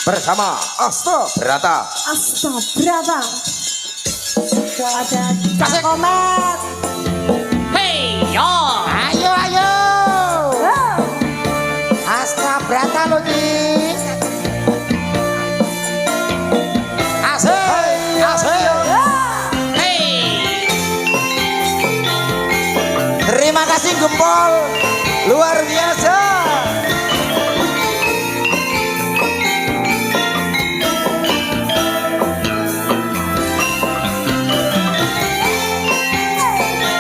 bersama Asta Brata. Asta Brata. Ada Cak Komet. Hey yo, Ayo ayo. Asta Brata lo di. Asik, asik. hey, Terima kasih Gempol, luar biasa.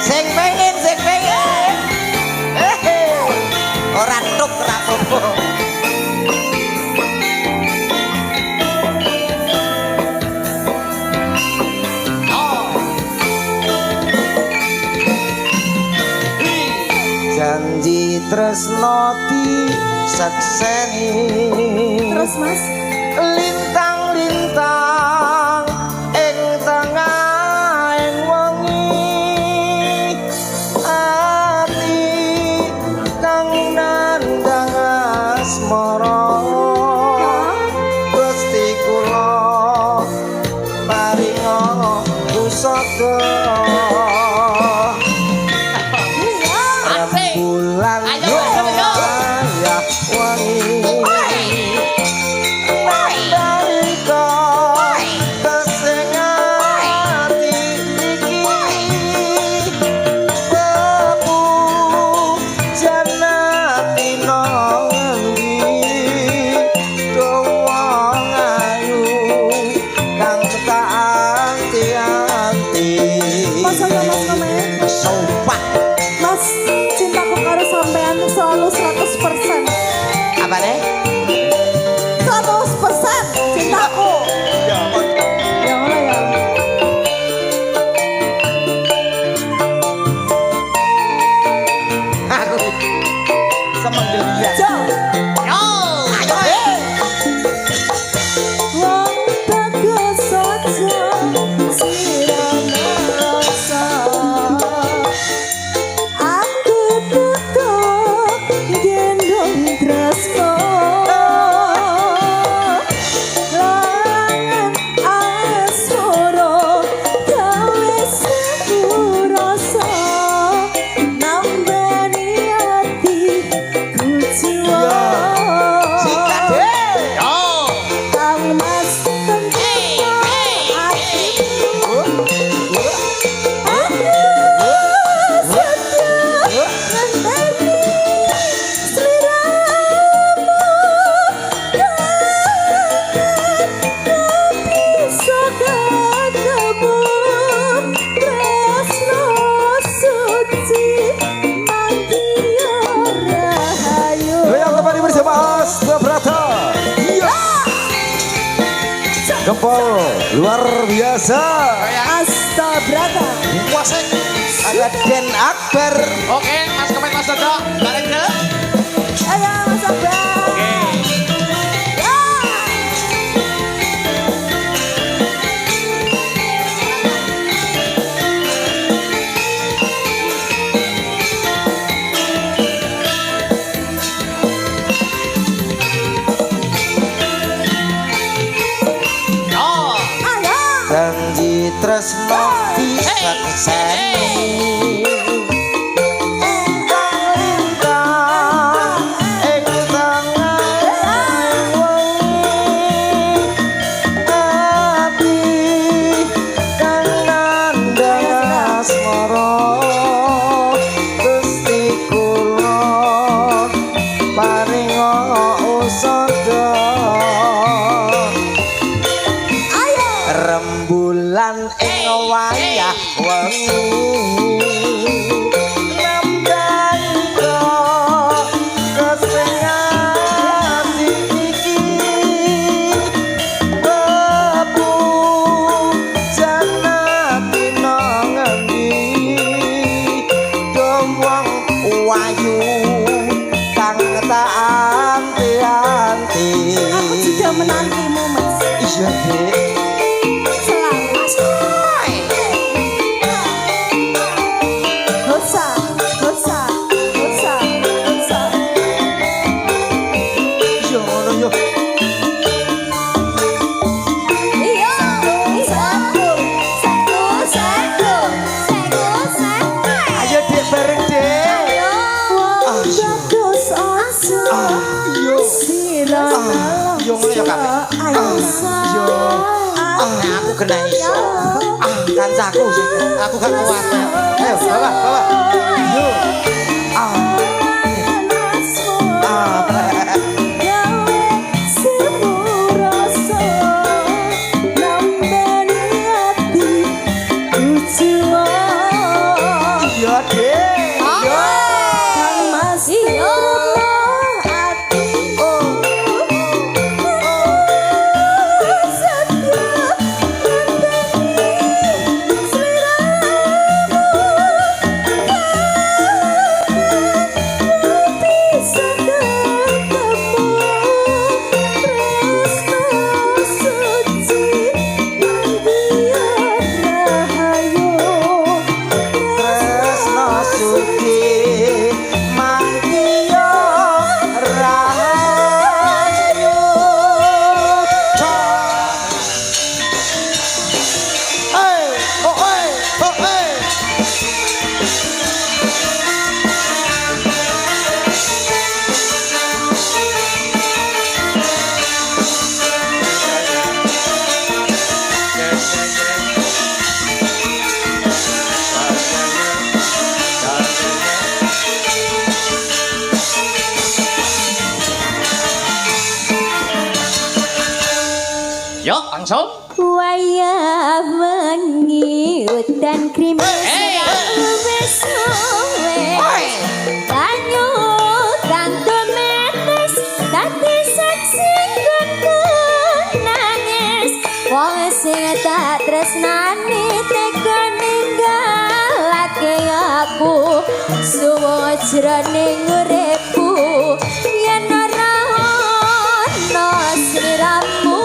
Sing pengen. Orang tuk rapopo. Janji tresno disekseni. Terus Mas. Lintang-lintang ing tengah ing wengi ati kang nandhang asmara Gusti kula paringa pusaka asik. bulan Ayo, ayo, ayo. ya wangi Mas, cintaku karo sampean selalu 100%. apa deh? 100% cintaku. Ya Allah ya. Aku semenggelia. Jo. Yo, Ayo, Wong bagus saja sirana rasa. Aku butuh gendong tresno. Langan asmara gawe saku rasa. Nambani hatiku jiwa. sikat deh. yo, Kang Mas tentang hatiku. Goyang kembali bersama Asta Brata. Iya. Gempol luar biasa. Asta Brata. Wasek ada Den Akbar. oke, Mas Komet, Mas Dodo, bareng dulu. Ayo Mas Abang. Oke, yo, Ayo. Janji tresno disekseni. Lintang-lintang ing tengah wengi ati kang nandhang asmara Gusti kula paringa usada rembulan ing wayah wengi nambah kesengati iki bebu janati nang endi domwang wayu kang tak anti-anti. Aku juga menantimu Mas. Iya dek. Selamat. Dosa. yo ngono ya kabeh. Ayo. Yo. Nah, aku kena iso. Kancaku sih. Aku gak kuat. Ayo, bawa. Yo. Iya deh. Yo. Tresno suci mangkiyo rahayu. Hey, oh hey, oh hey. Yo, langsung. Wayah wengi udan krimis Hey. wis suwe Oi. banyu kang tumetes dadi saksi kudu nangis wong sing tak tresnani tega ninggalake aku suwe jroning uripku yen ora ono sliramu.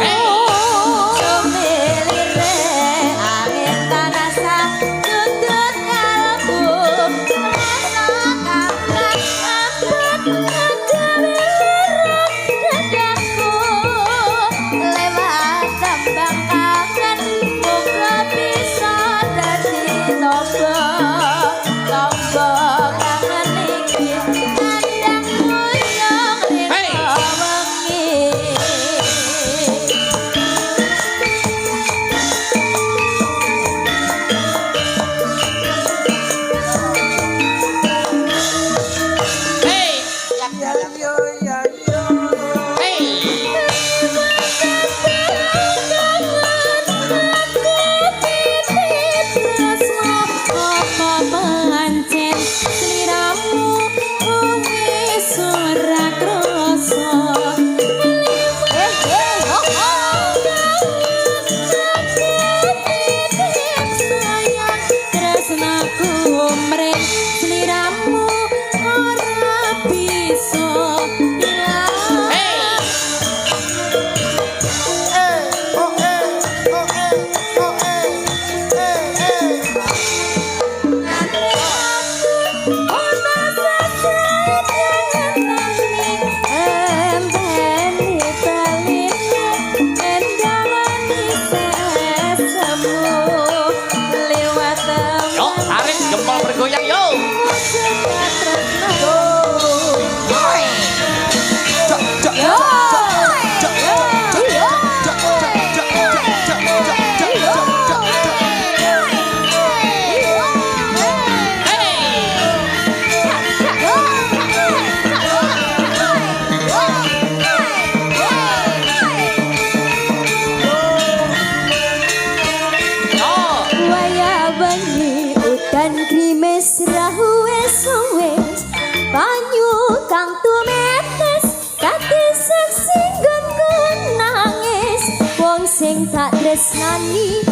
Sing tak tresnani